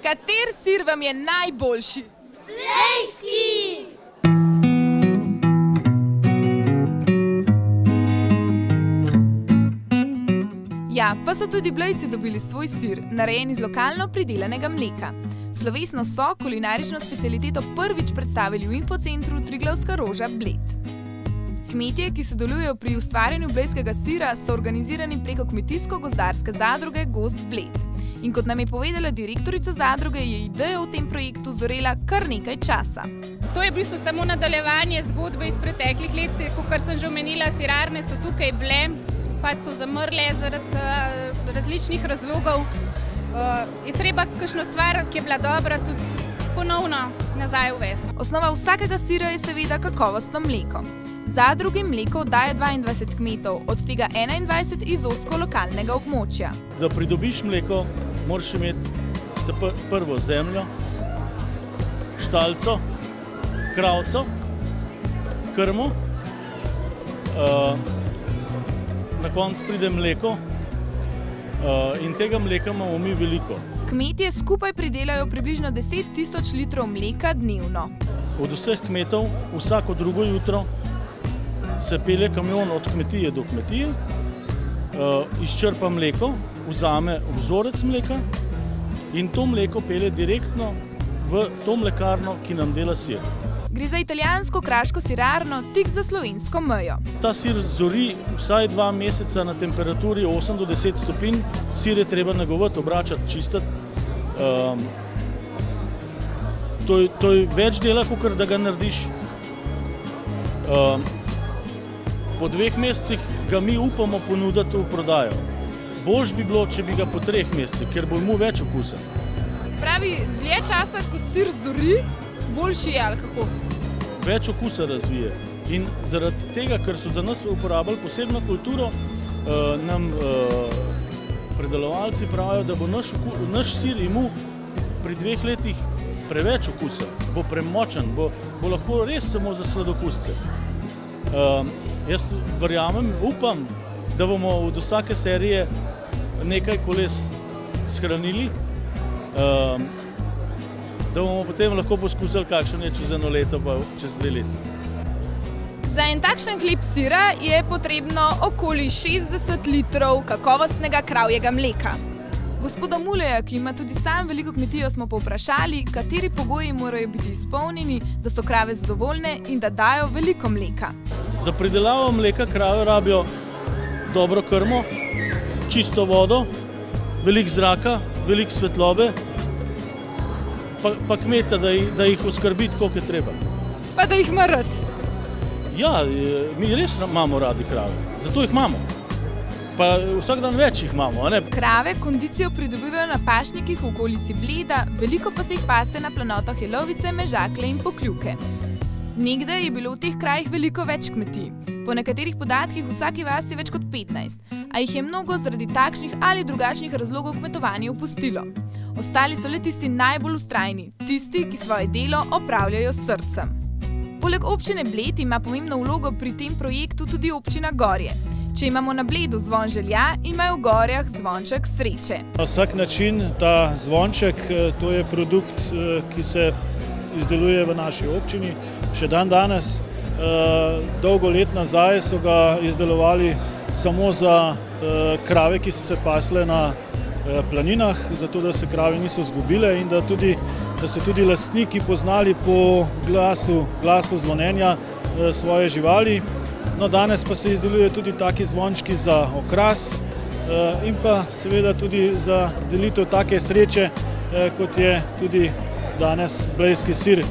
Kater sir vam je najboljši? Blejski! Ja, pa so tudi Blejci dobili svoj sir, narejen iz lokalno pridelanega mleka. Slovesno so kulinarično specialiteto prvič predstavili v infocentru Triglavska roža Bled. Kmetje, ki sodelujejo pri ustvarjanju blejskega sira, so organizirani preko kmetijsko-gozdarske zadruge Gozd Bled. In kot nam je povedala direktorica zadruge, je ideja v tem projektu zorela kar nekaj časa. To je v bistvu samo nadaljevanje zgodbe iz preteklih let, kot sem že omenila, sirarne so tukaj bile, pač so zamrle zaradi različnih razlogov. Je treba kakšno stvar, ki je bila dobra, tudi ponovno nazaj uvesti. Osnova vsakega sira je seveda kakovostno mleko. Zadrugi mleko daje 22 kmetov, od tega 21 iz ozko lokalnega območja. Da pridobiš mleko, moraš imeti prvo zemljo, štalico, kravco, krmo, na koncu pride mleko in tega mleka imamo mi veliko. Kmetje skupaj pridelajo približno 10 tisoč litrov mleka dnevno. Od vseh kmetov vsako drugo jutro se pelje kamion od kmetije do kmetije, izčrpa mleko, vzame vzorec mleka in to mleko pelje direktno v to mlekarno, ki nam dela sir. Gre za italijansko kraško sirarno tik za slovensko mejo. Ta sir zori vsaj 2 meseca na temperaturi 8 do 10 stopinj. Sir je treba negovati, obračati, čistiti. To je več dela, kot da ga narediš. Po 2 mesecih ga mi upamo ponuditi v prodajo. Boljš bi bilo, če bi ga po 3 mesecih, ker bo imel več okusa. Pravi, dlje časa, kot sir zori, boljši je ali kako? Več okusa razvije. In zaradi tega, ker so za nas uporabljali posebno kulturo, nam predelovalci pravijo, da bo naš sir imel pri 2 letih preveč okusa, bo premočen, bo lahko res samo za sladokusce. Jaz verjamem, upam, da bomo od vsake serije nekaj koles shranili, da bomo potem lahko poskusili, kakšen je čez 1 leto pa čez 2 leti. Za en takšen hleb sira je potrebno okoli 60 litrov kakovostnega kravjega mleka. Gospoda Muleja, ki ima tudi sam veliko kmetijo, smo povprašali, kateri pogoji morajo biti izpolnjeni, da so krave zadovoljne in da dajo veliko mleka. Za pridelavo mleka krave rabijo dobro krmo, čisto vodo, veliko zraka, veliko svetlobe, pa kmeta, da jih oskrbi tako, kot je treba. Pa da jih ima rad. Ja, mi res imamo radi krave, zato jih imamo. Pa vsak dan več jih imamo, a ne? Krave kondicijo pridobivajo na pašnikih v okolici Bleda, veliko pa se jih pase na planotah Jelovice, Mežakle in Pokljuke. Nekdaj je bilo v teh krajih veliko več kmetij. Po nekaterih podatkih vsaki vasi več kot 15, a jih je mnogo zaradi takšnih ali drugačnih razlogov kmetovanje opustilo. Ostali so le tisti najbolj vztrajni, tisti, ki svoje delo opravljajo s srcem. Poleg občine Bled ima pomembno vlogo pri tem projektu tudi občina Gorje. Če imamo na Bledu zvon želja, imajo v Gorjah zvonček sreče. Na vsak način ta zvonček, to je produkt, ki se izdeluje v naši občini še dan danes. Dolgo let nazaj so ga izdelovali samo za krave, ki so se pasle na planinah, zato da se krave niso izgubile in da so tudi lastniki poznali po glasu zvonjenja svoje živali. No, danes pa se izdelujejo tudi taki zvončki za okras in pa seveda tudi za delitev take sreče, kot je tudi danes blejski sir.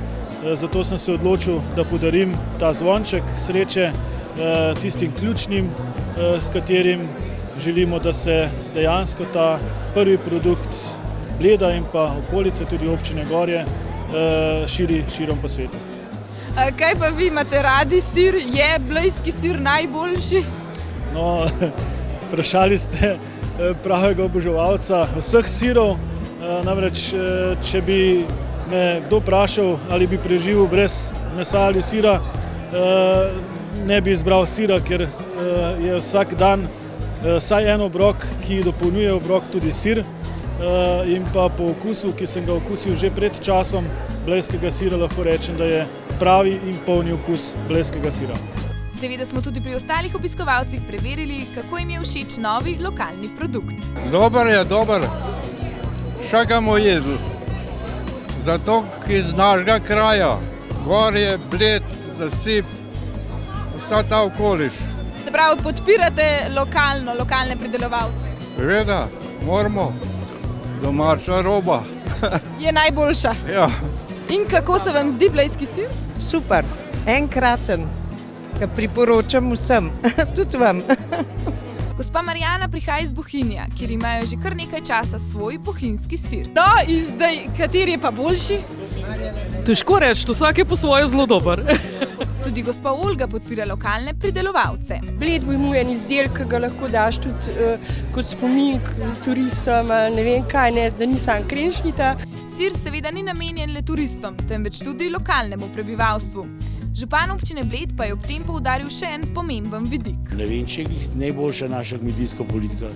Zato sem se odločil, da podarim ta zvonček sreče tistim ključnim, s katerim želimo, da se dejansko ta prvi produkt Bleda in pa okolice, tudi občine Gorje, širi širom po svetu. Kaj pa vi imate radi sir? Je blejski sir najboljši? No, vprašali ste pravega oboževalca vseh sirov. Namreč, če bi me kdo vprašal, ali bi preživel brez mesa ali sira, ne bi izbral sira, ker je vsak dan vsaj en obrok, ki dopolnjuje obrok, tudi sir. in pa po okusu, ki sem ga okusil že pred časom blejskega sira, lahko rečem, da je pravi in polni okus blejskega sira. Seveda smo tudi pri ostalih obiskovalcih preverili, kako jim je všeč novi lokalni produkt. Dober je, dober. Še ga bomo jedli. Zato, ki iz našega kraja. Gor je Bled, Zasip, vsa ta okoliš. Se pravi, podpirate lokalne pridelovalce? Seveda, moramo. Domača roba. Je najboljša. Ja. In kako se vam zdi blejski sir? Super, enkraten, ga priporočam vsem, tudi vam. Gospa Marjana prihaja iz Bohinja, kjer imajo že kar nekaj časa svoj bohinjski sir. No, in zdaj, kateri je pa boljši? Težko reči, vsak je po svoje zelo dober. Tudi gospa Olga podpira lokalne pridelovalce. Bled bo imel en izdelek, ki ga lahko daš tudi kot spomin turistom, ne vem kaj, ne, da ni sam krenšnita. Sir seveda ni namenjen le turistom, temveč tudi lokalnemu prebivalstvu. Župan občine Bled pa je ob tem poudaril še en pomemben vidik. Ne vem, če je najboljša naša kmetijska politika,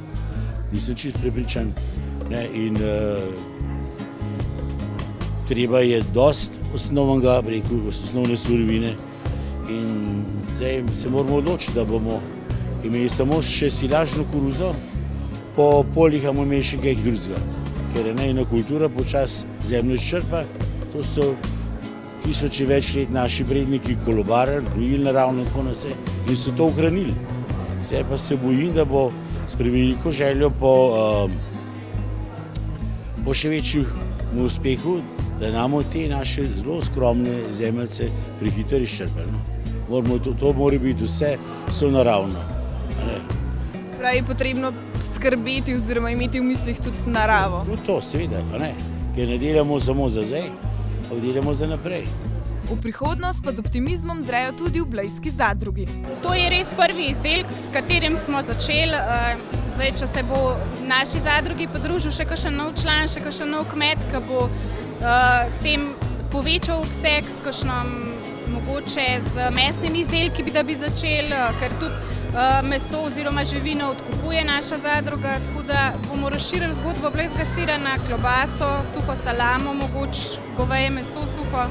nisem čist prepričan. In treba je dost osnovnega, osnovne surovine. In zdaj se moramo odločiti, da bomo imeli samo še silažno koruzo, po poljih bomo imeli še kaj drugega. Ker je ena kultura počasi zemljo izčrpa, to so tisoči več let naši predniki kolobarili, gojili naravno tako na vse in so to ohranili. Zdaj pa se bojim, da bo s preveliko željo po še večjemu uspehu, da namo te naše zelo skromne zemeljce prehitro izčrpali. To mora biti vse sonaravno. Pravi, je potrebno skrbeti oziroma imeti v mislih tudi naravo. To seveda, ker ne delamo samo za zdaj, ampak delamo za naprej. V prihodnost pa z optimizmom zrejo tudi v blejski zadrugi. To je res prvi izdelek, s katerim smo začeli. Zdaj, če se bo v naši zadrugi pridružil še kakšen nov član, še kakšen nov kmet, ki bo s tem povečal obseg, s kakšnom mogoče z mesnimi izdelki, da bi začeli, ker tudi meso oziroma živino odkupuje naša zadruga, tako da bomo razširili zgodbo blejskega sira na klobaso, suho salamo, mogoče goveje meso suho.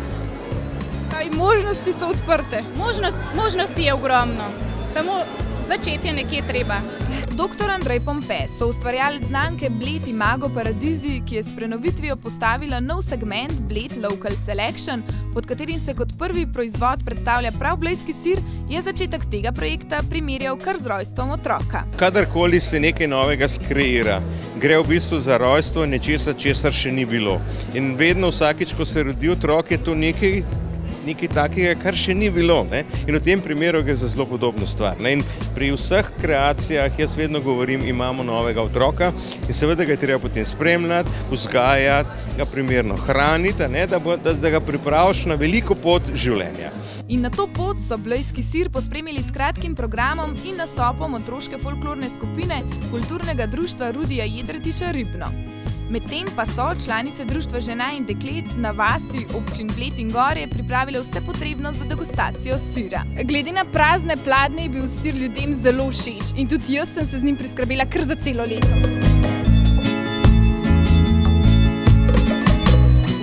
Kaj možnosti so odprte? Možnosti je ogromno, samo začeti je nekje treba. Dr. Andrej Pompe, soustvarjalec znamke Bled Imago Paradizi, ki je s prenovitvijo postavila nov segment Bled Local Selection, pod katerim se kot prvi proizvod predstavlja prav blejski sir, je začetek tega projekta primerjal kar z rojstvom otroka. Kadarkoli se nekaj novega skreira, gre v bistvu za rojstvo nečesa, česar še ni bilo. In vedno vsakič, ko se rodi otrok, je to nekaj takega, kar še ni bilo. In v tem primeru gre za zelo podobno stvar. In pri vseh kreacijah, jaz vedno govorim, imamo novega otroka in seveda ga je treba potem spremljati, vzgajati, ga primerno hraniti, da ga pripraviš na veliko pot življenja. In na to pot so blejski sir pospremili s kratkim programom in nastopom otroške folklorne skupine Kulturnega društva Rudija Jedretiča Ribno. Medtem pa so članice Društva žena in deklet na vasi občin Bled in Gorje pripravile vse potrebno za degustacijo sira. Glede na prazne pladnje je bil sir ljudem zelo všeč in tudi jaz sem se z njim priskrbela kar za celo leto.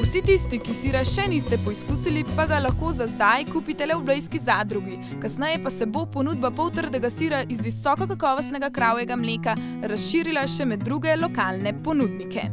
Vsi tisti, ki sira še niste poizkusili, pa ga lahko za zdaj kupite le v blejski zadrugi. Kasneje pa se bo ponudba poltrdega sira iz visoko kakovostnega kravjega mleka razširila še med druge lokalne ponudnike.